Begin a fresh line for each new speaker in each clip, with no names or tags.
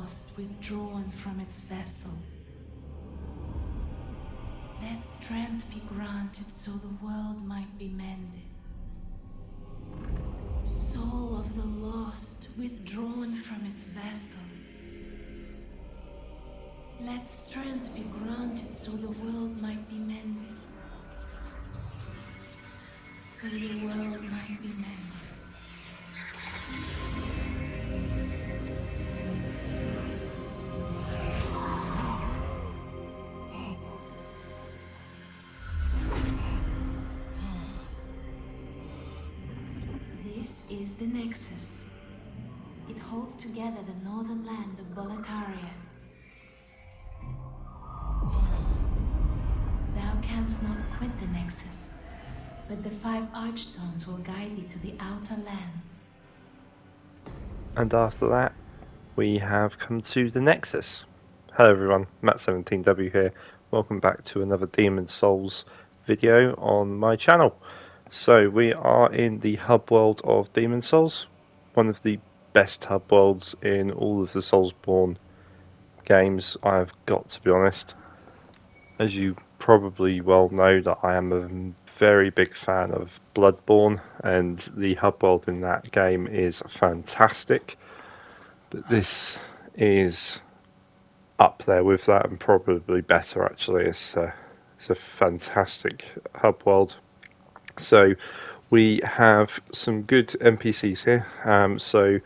lost withdrawn from its vessel. Let strength be granted so the world might be mended. Soul of the lost withdrawn from its vessel. Let strength be granted so the world might be mended. So the world might be mended. This is the Nexus. It holds together the northern land of Boletaria. Thou canst not quit the Nexus, but the 5 archstones will guide thee to the outer lands.
And after that, we have come to the Nexus. Hello everyone, Matt17W here. Welcome back to another Demon Souls video on my channel. So we are in the hub world of Demon Souls, one of the best hub worlds in all of the Soulsborne games, I've got to be honest. As you probably well know, that I am a very big fan of Bloodborne, and the hub world in that game is fantastic. But this is up there with that, and probably better actually. It's a fantastic hub world. So we have some good NPCs here. So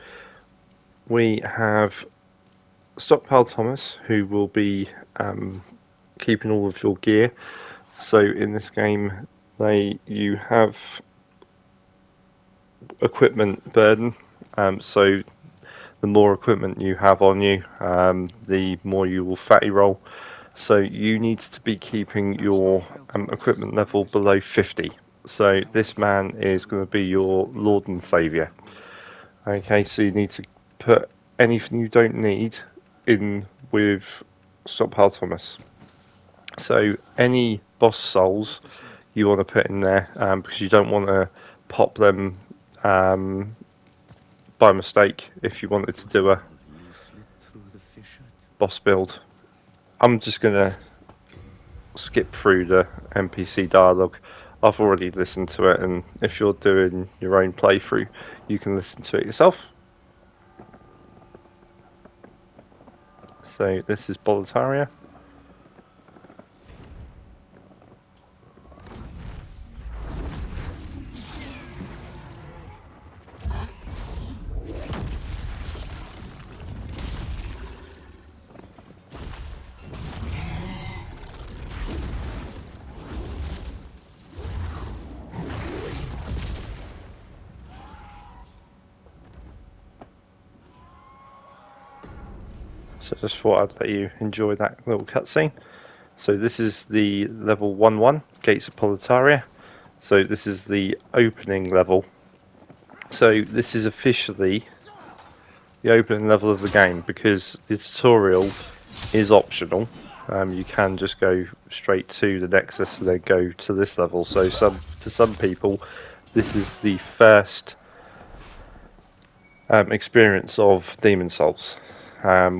we have Stockpile Thomas, who will be keeping all of your gear. So in this game, you have equipment burden. So the more equipment you have on you, the more you will fatty roll. So you need to be keeping your equipment level below 50. So this man is going to be your Lord and Saviour. Okay, so you need to put anything you don't need in with Stockpile Thomas. So any boss souls you want to put in there, because you don't want to pop them by mistake if you wanted to do a boss build. I'm just going to skip through the NPC dialogue. I've already listened to it, and if you're doing your own playthrough, you can listen to it yourself. So this is Boletaria. So just thought I'd let you enjoy that little cutscene. So this is the level 1-1, Gates of Boletaria. So this is the opening level. So this is officially the opening level of the game, because the tutorial is optional. You can just go straight to the Nexus and then go to this level. So to some people, this is the first experience of Demon Souls.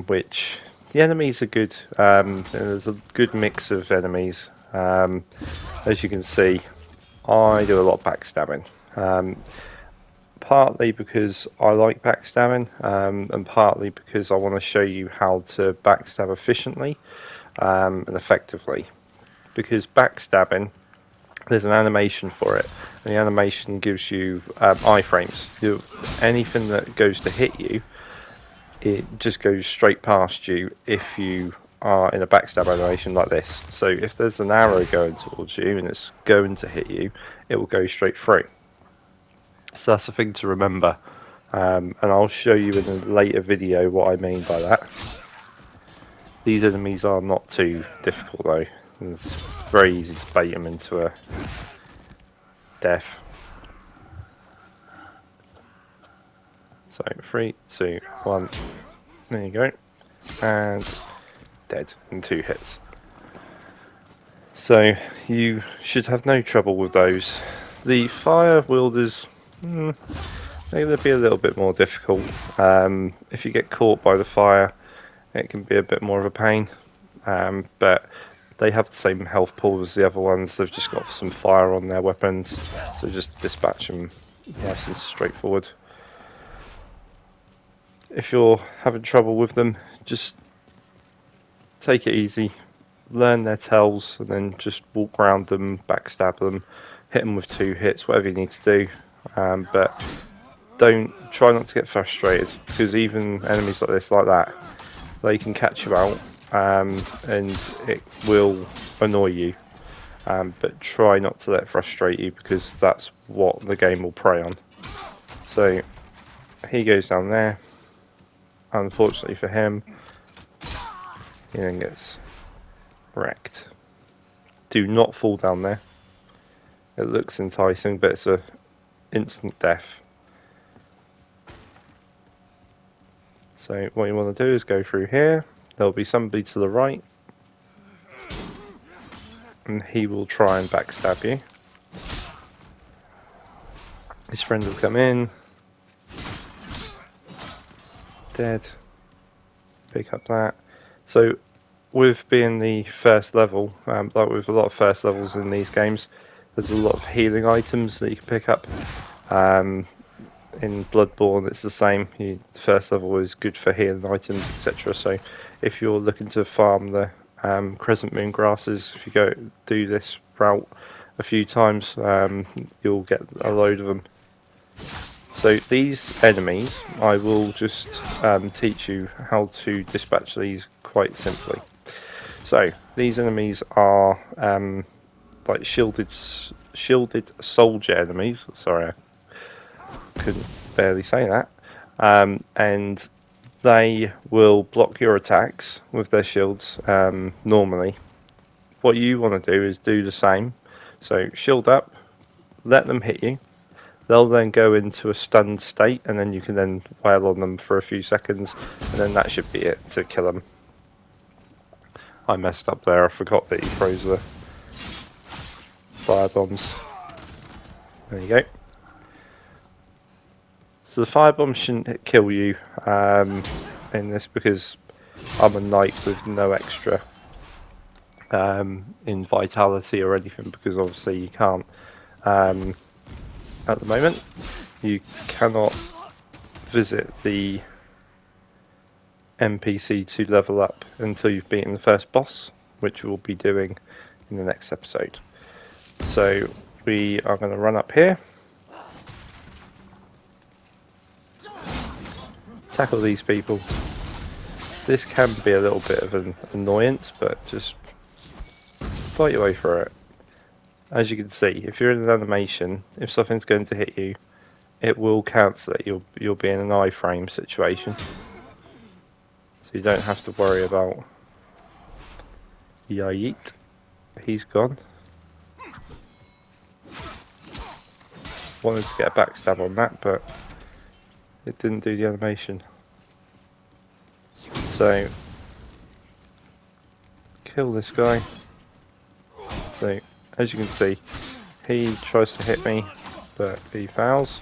Which the enemies are good. There's a good mix of enemies. As you can see, I do a lot of backstabbing. Partly because I like backstabbing, and partly because I want to show you how to backstab efficiently and effectively. Because backstabbing, there's an animation for it, and the animation gives you iframes. Anything that goes to hit you, it just goes straight past you if you are in a backstab animation like this. So if there's an arrow going towards you and it's going to hit you, it will go straight through. So that's a thing to remember, and I'll show you in a later video what I mean by that. These enemies are not too difficult though. It's very easy to bait them into a death. So 3, 2, 1, there you go, and dead in 2 hits. So you should have no trouble with those. The fire wielders, maybe they'll be a little bit more difficult. If you get caught by the fire, it can be a bit more of a pain, but they have the same health pool as the other ones. They've just got some fire on their weapons, so just dispatch them nice and straightforward. If you're having trouble with them, just take it easy, learn their tells, and then just walk around them, backstab them, hit them with 2 hits, whatever you need to do. But try not to get frustrated, because even enemies like this, like that, they can catch you out, and it will annoy you. But try not to let it frustrate you, because that's what the game will prey on. So he goes down there. Unfortunately for him, he then gets wrecked. Do not fall down there. It looks enticing, but it's a instant death. So what you want to do is go through here. There'll be somebody to the right, and he will try and backstab you. His friend will come in. Dead. Pick up that. So with being the first level, like with a lot of first levels in these games, there's a lot of healing items that you can pick up. In Bloodborne it's the same. The first level is good for healing items, etc. So if you're looking to farm the Crescent Moon grasses, if you go do this route a few times, you'll get a load of them. So these enemies, I will just teach you how to dispatch these quite simply. So these enemies are like shielded soldier enemies. Sorry, I couldn't barely say that. And they will block your attacks with their shields normally. What you want to do is do the same. So shield up, let them hit you. They'll then go into a stunned state, and then you can then wail on them for a few seconds, and then that should be it to kill them. I messed up there, I forgot that he throws the fire bombs. There you go. So the fire bombs shouldn't kill you in this, because I'm a knight with no extra in vitality or anything, because obviously you can't at the moment. You cannot visit the NPC to level up until you've beaten the first boss, which we'll be doing in the next episode. So we are going to run up here, tackle these people. This can be a little bit of an annoyance, but just fight your way through it. As you can see, if you're in an animation, if something's going to hit you, it will cancel it. You'll be in an iframe situation, so you don't have to worry about yeet. He's gone. Wanted to get a backstab on that, but it didn't do the animation. So kill this guy. So as you can see, he tries to hit me, but he fails.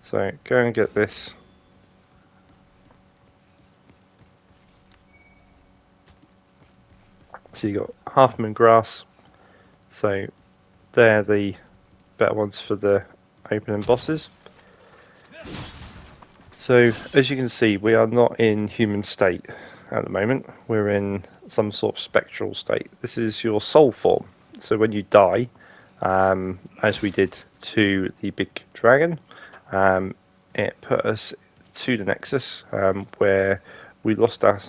So go and get this. So you got Half Moon Grass. So they're the better ones for the opening bosses. So as you can see, we are not in human state at the moment. We're in some sort of spectral state. This is your soul form. So when you die, as we did to the big dragon, it put us to the Nexus, where we lost our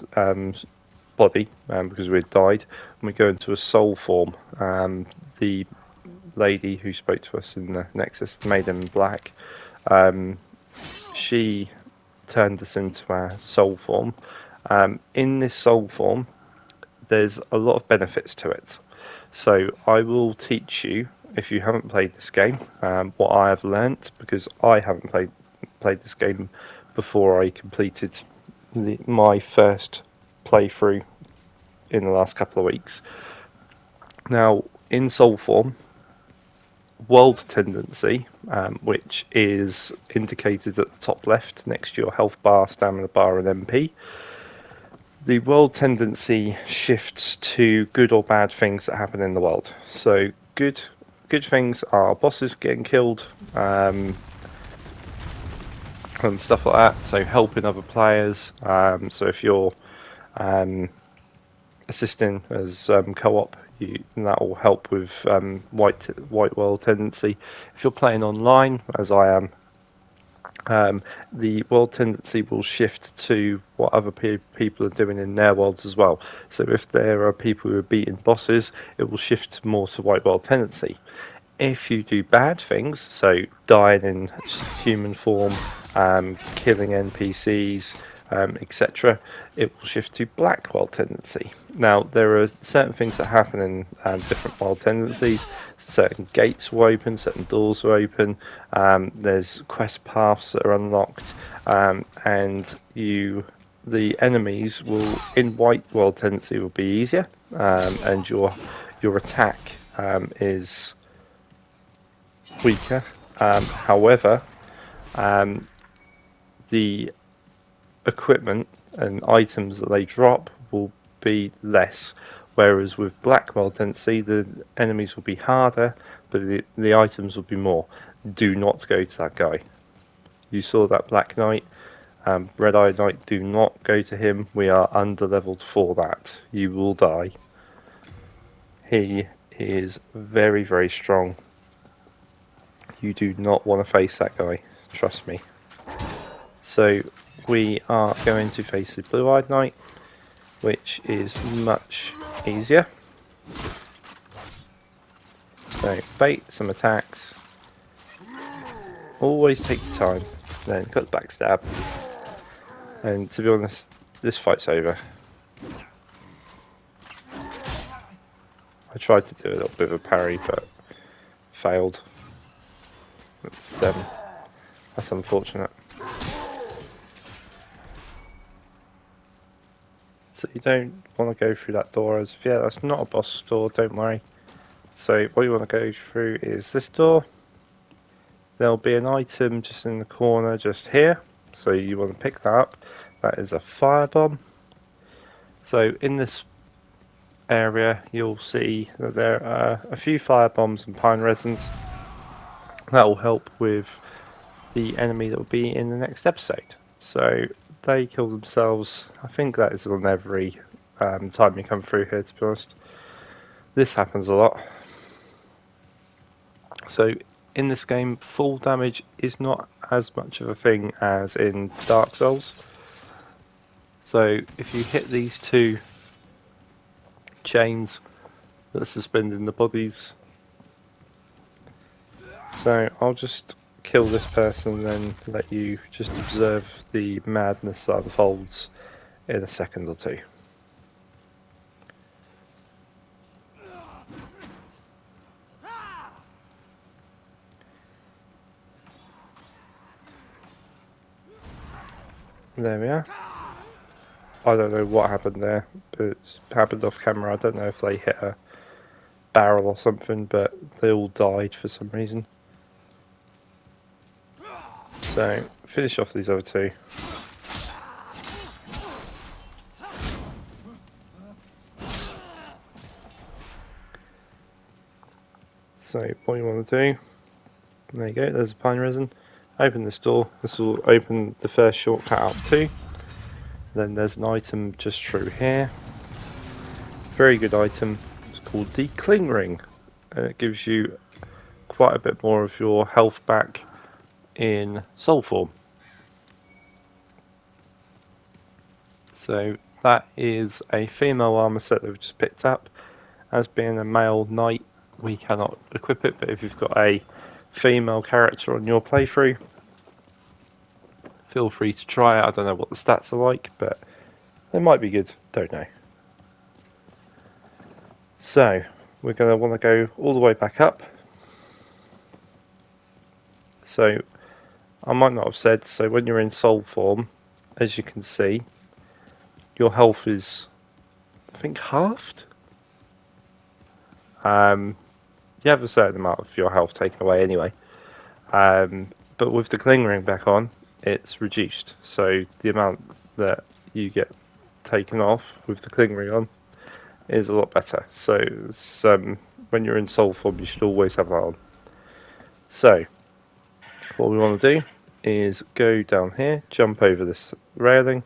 body because we had died, and we go into a soul form. The lady who spoke to us in the Nexus, Maiden in Black, she turned us into our soul form. In this soul form, there's a lot of benefits to it. So I will teach you, if you haven't played this game, what I have learnt, because I haven't played this game before I completed my first playthrough in the last couple of weeks. Now, in soul form, world tendency, which is indicated at the top left next to your health bar, stamina bar and MP. the world tendency shifts to good or bad things that happen in the world. So good things are bosses getting killed, and stuff like that. So helping other players. So if you're assisting as co-op, that will help with white world tendency. If you're playing online, as I am, the world tendency will shift to what other people are doing in their worlds as well. So if there are people who are beating bosses, it will shift more to white world tendency. If you do bad things, so dying in human form, killing NPCs, etc., it will shift to black world tendency. Now, there are certain things that happen in different world tendencies. Certain gates will open, certain doors will open. There's quest paths that are unlocked, and the enemies will in white world tendency will be easier, and your attack is weaker. However, the equipment and items that they drop will be less. Whereas with black world tendency, the enemies will be harder, but the items will be more. Do not go to that guy. You saw that Black Knight, Red Eye Knight. Do not go to him. We are under leveled for that. You will die. He is very, very strong. You do not want to face that guy. Trust me. So we are going to face the Blue-Eyed Knight, which is much easier. So bait some attacks. Always take your time. Then got the backstab. And to be honest, this fight's over. I tried to do a little bit of a parry, but failed. That's unfortunate. So you don't want to go through that door as yeah, that's not a boss door, don't worry. So what you want to go through is this door. There'll be an item just in the corner just here. So you want to pick that up. That is a firebomb. So in this area you'll see that there are a few firebombs and pine resins. That will help with the enemy that will be in the next episode. So they kill themselves. I think that is on every time you come through here, to be honest. This happens a lot. So in this game, full damage is not as much of a thing as in Dark Souls. So if you hit these two chains that are suspending the bodies, so I'll just kill this person and then let you just observe the madness that unfolds in a second or two. There we are. I don't know what happened there, but it happened off camera. I don't know if they hit a barrel or something, but they all died for some reason. So, finish off these other two. So, what you want to do, there you go, there's a pine resin. Open this door, this will open the first shortcut out too. Then there's an item just through here. Very good item, it's called the Cling Ring. And it gives you quite a bit more of your health back in soul form. So that is a female armor set that we've just picked up. As being a male knight, we cannot equip it, but if you've got a female character on your playthrough, feel free to try it. I don't know what the stats are like, but they might be good, don't know. So we're going to want to go all the way back up. So I might not have said, so when you're in soul form, as you can see, your health is, I think, halved. You have a certain amount of your health taken away anyway. But with the Cling Ring back on, it's reduced. So the amount that you get taken off with the cling ring on is a lot better. So when you're in soul form, you should always have that on. So what we want to do is go down here, jump over this railing,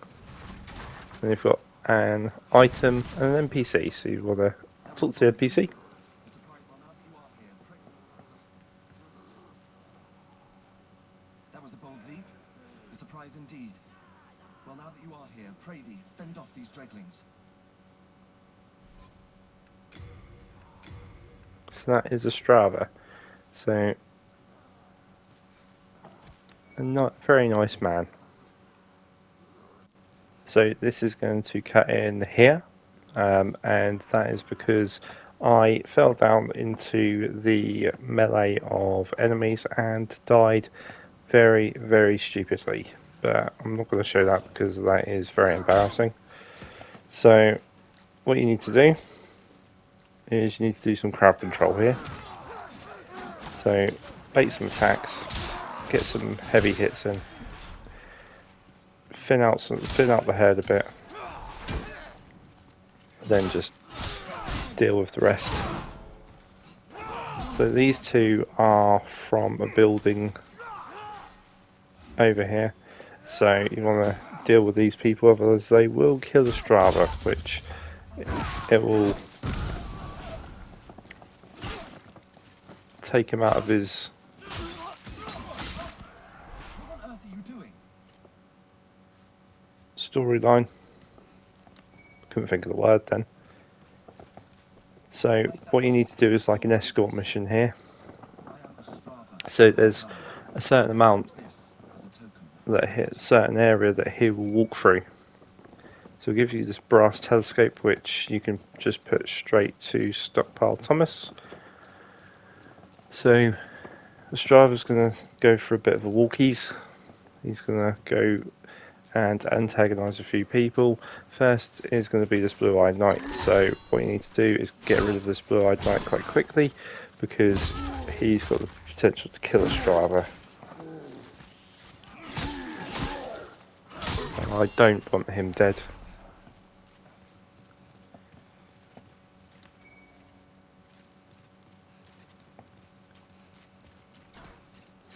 and you've got an item and an NPC. So you want to talk to the NPC.
That was a bold leap, a surprise indeed. Well, now that you are here, pray thee, fend off these dreglings.
So that is a Strava. So a not very nice man. So this is going to cut in here, and that is because I fell down into the melee of enemies and died very, very stupidly. But I'm not going to show that because that is very embarrassing. So what you need to do is you need to do some crowd control here. So bait some attacks, get some heavy hits in, thin out the herd a bit, then just deal with the rest. So these two are from a building over here, so you want to deal with these people, otherwise they will kill the Strava, which it will take him out of his...
What on earth are you doing?
storyline. Couldn't think of the word then. So what you need to do is like an escort mission here.
I am a Strava.
So there's a certain amount
This as a token.
that hit certain area that he will walk through. So it gives you this brass telescope, which you can just put straight to Stockpile Thomas. So the Strava's going to go for a bit of a walkies. He's going to go and antagonise a few people. First is going to be this blue-eyed knight. So what you need to do is get rid of this blue-eyed knight quite quickly, because he's got the potential to kill a Strava. And I don't want him dead.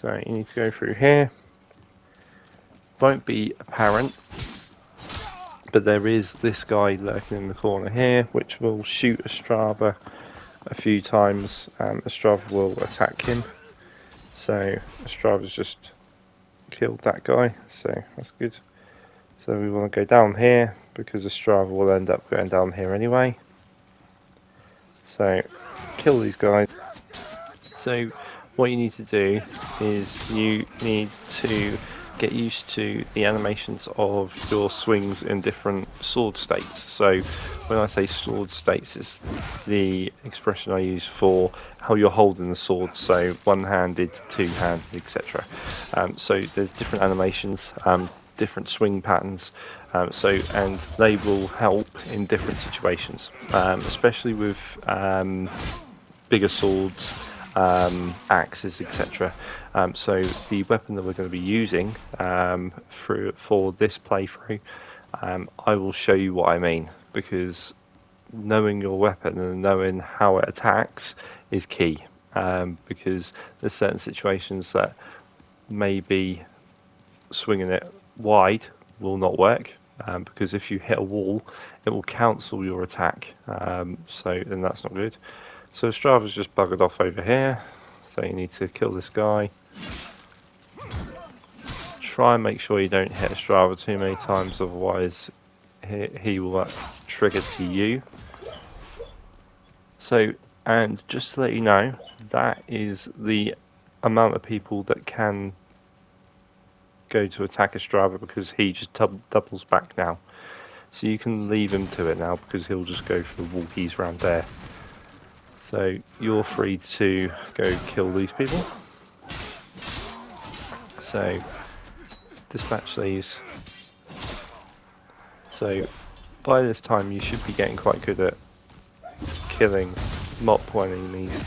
So you need to go through here. Won't be apparent, but there is this guy lurking in the corner here, which will shoot a Strava a few times, and a Strava will attack him. So Strava's just killed that guy, so that's good. So we want to go down here, because the Strava will end up going down here anyway. So kill these guys. So what you need to do is you need to get used to the animations of your swings in different sword states. So when I say sword states, it's the expression I use for how you're holding the sword, so one-handed, two-handed, etc. So there's different animations, different swing patterns, and they will help in different situations, especially with bigger swords, axes, etc. So the weapon that we're going to be using for this playthrough, I will show you what I mean, because knowing your weapon and knowing how it attacks is key, because there's certain situations that maybe swinging it wide will not work, because if you hit a wall it will cancel your attack, so then that's not good. So Strava's just buggered off over here, so you need to kill this guy. Try and make sure you don't hit Strava too many times, otherwise he will trigger to you. So, and just to let you know, that is the amount of people that can go to attack a Strava, because he just doubles back now. So you can leave him to it now, because he'll just go for the walkies around there. So you're free to go kill these people. So dispatch these. So by this time you should be getting quite good at killing multiple enemies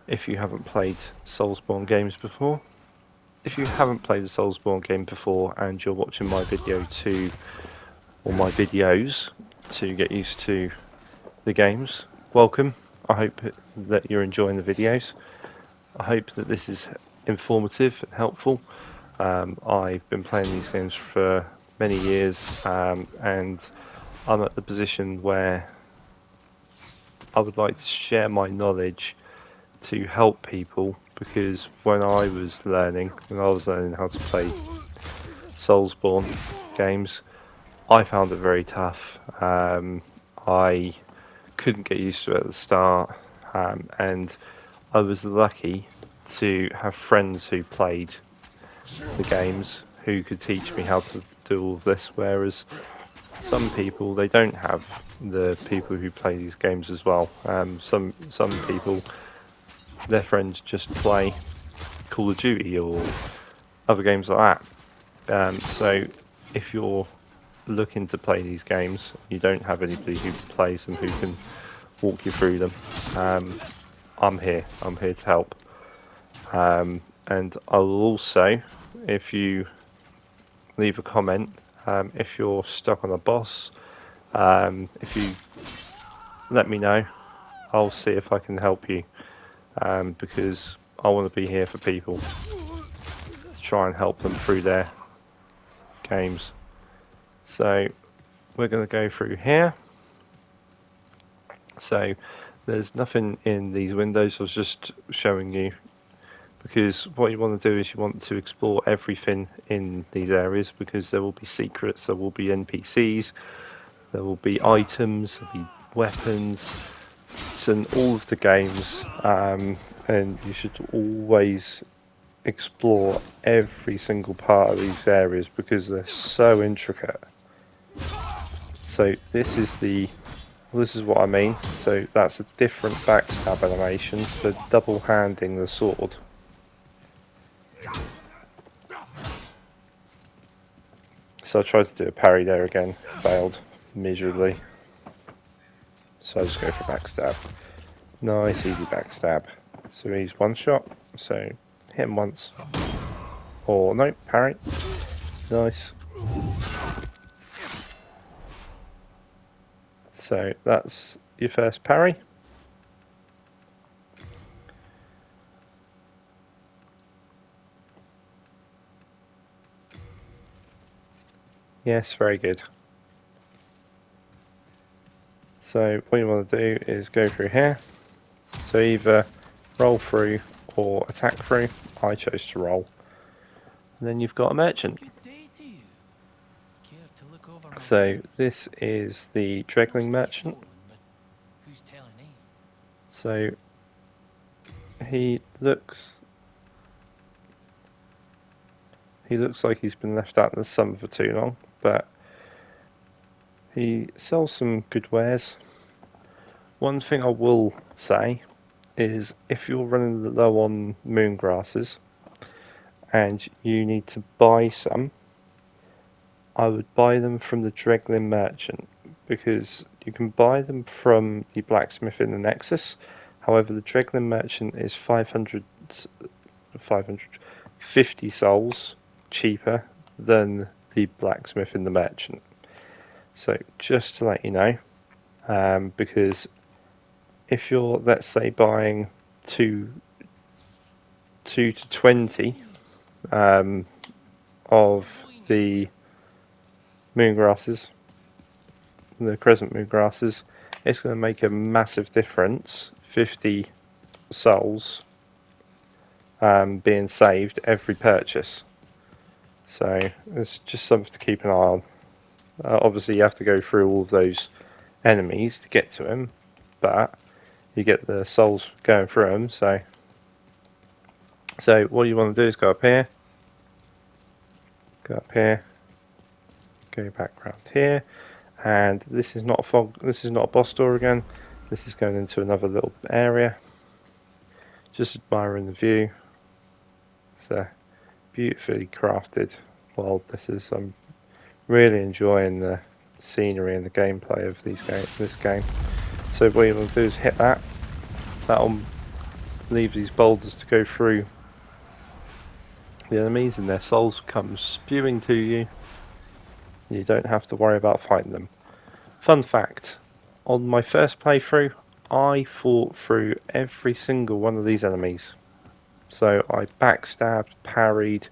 if you haven't played Soulsborne games before. If you haven't played a Soulsborne game before and you're watching my video to or my videos to get used to the games, welcome. I hope that you're enjoying the videos. I hope that this is informative and helpful. I've been playing these games for many years, and I'm at the position where I would like to share my knowledge to help people, because when I was learning how to play Soulsborne games, I found it very tough. I couldn't get used to it at the start, and I was lucky to have friends who played the games who could teach me how to do all of this, whereas some people, they don't have the people who play these games as well. Some people, their friends just play Call of Duty or other games like that. So if you're looking to play these games, you don't have anybody who plays them who can walk you through them. I'm here to help. And I will also, if you leave a comment, if you're stuck on a boss, if you let me know, I'll see if I can help you, because I want to be here for people to try and help them through their games. So we're going to go through here. So there's nothing in these windows. I was just showing you, because what you want to do is you want to explore everything in these areas, because there will be secrets, there will be NPCs, there will be items, there will be weapons. It's in all of the games, and you should always explore every single part of these areas because they're so intricate. So this is what I mean. So that's a different backstab animation for double handing the sword. So I tried to do a parry there again, failed miserably. So I just go for backstab. Nice easy backstab. So he's one shot, so hit him once. Or no, parry. Nice. So that's your first parry. Yes, very good. So what you want to do is go through here. So either roll through or attack through. I chose to roll. And then you've got a merchant. So this is the Dregling merchant. So he looks like he's been left out in the sun for too long, but he sells some good wares. One thing I will say is, if you're running low on moon grasses and you need to buy some, I would buy them from the Dregling merchant, because you can buy them from the blacksmith in the Nexus. However, the Dregling merchant is 550 souls cheaper than the blacksmith in the merchant. So just to let you know, because if you're, let's say, buying 2 to 20 of the moon grasses, the crescent moon grasses, it's going to make a massive difference. 50 souls being saved every purchase. So it's just something to keep an eye on. Obviously you have to go through all of those enemies to get to him, but you get the souls going through them. So what you want to do is go up here, go back around here, and this is not a fog. This is not a boss door again. This is going into another little area. Just admiring the view. It's beautifully crafted world. I'm really enjoying the scenery and the gameplay of this game. So what you want to do is hit that. That'll leave these boulders to go through the enemies, and their souls come spewing to you. You don't have to worry about fighting them. Fun fact, on my first playthrough, I fought through every single one of these enemies. So I backstabbed, parried,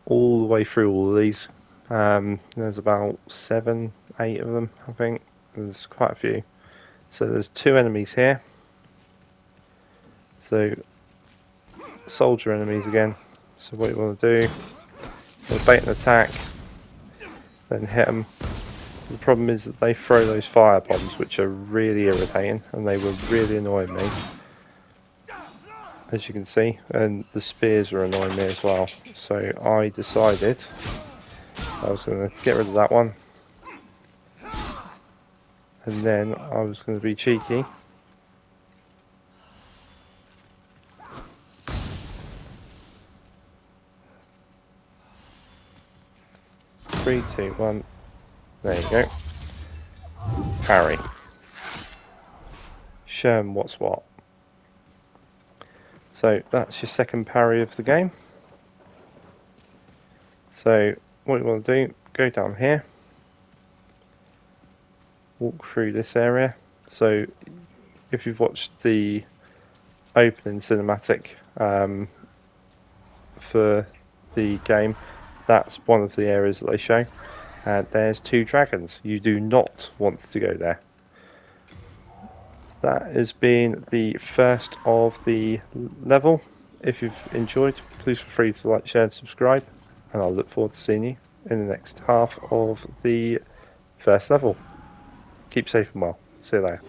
all the way through all of these. There's about 7, 8 of them, I think. There's quite a few. So there's 2 enemies here. So soldier enemies again. So what you want to do, bait an attack, then hit them. The problem is that they throw those fire bombs, which are really irritating, and they were really annoying me, as you can see, and the spears were annoying me as well. So I decided I was going to get rid of that one, and then I was going to be cheeky. Three, two, one. There you go. Parry. Show 'em what's what. So that's your second parry of the game. So what you want to do, go down here, walk through this area. So if you've watched the opening cinematic for the game, that's one of the areas that they show. And there's 2 dragons. You do not want to go there. That has been the first of the level. If you've enjoyed, please feel free to like, share and subscribe, and I'll look forward to seeing you in the next half of the first level. Keep safe and well. See you later.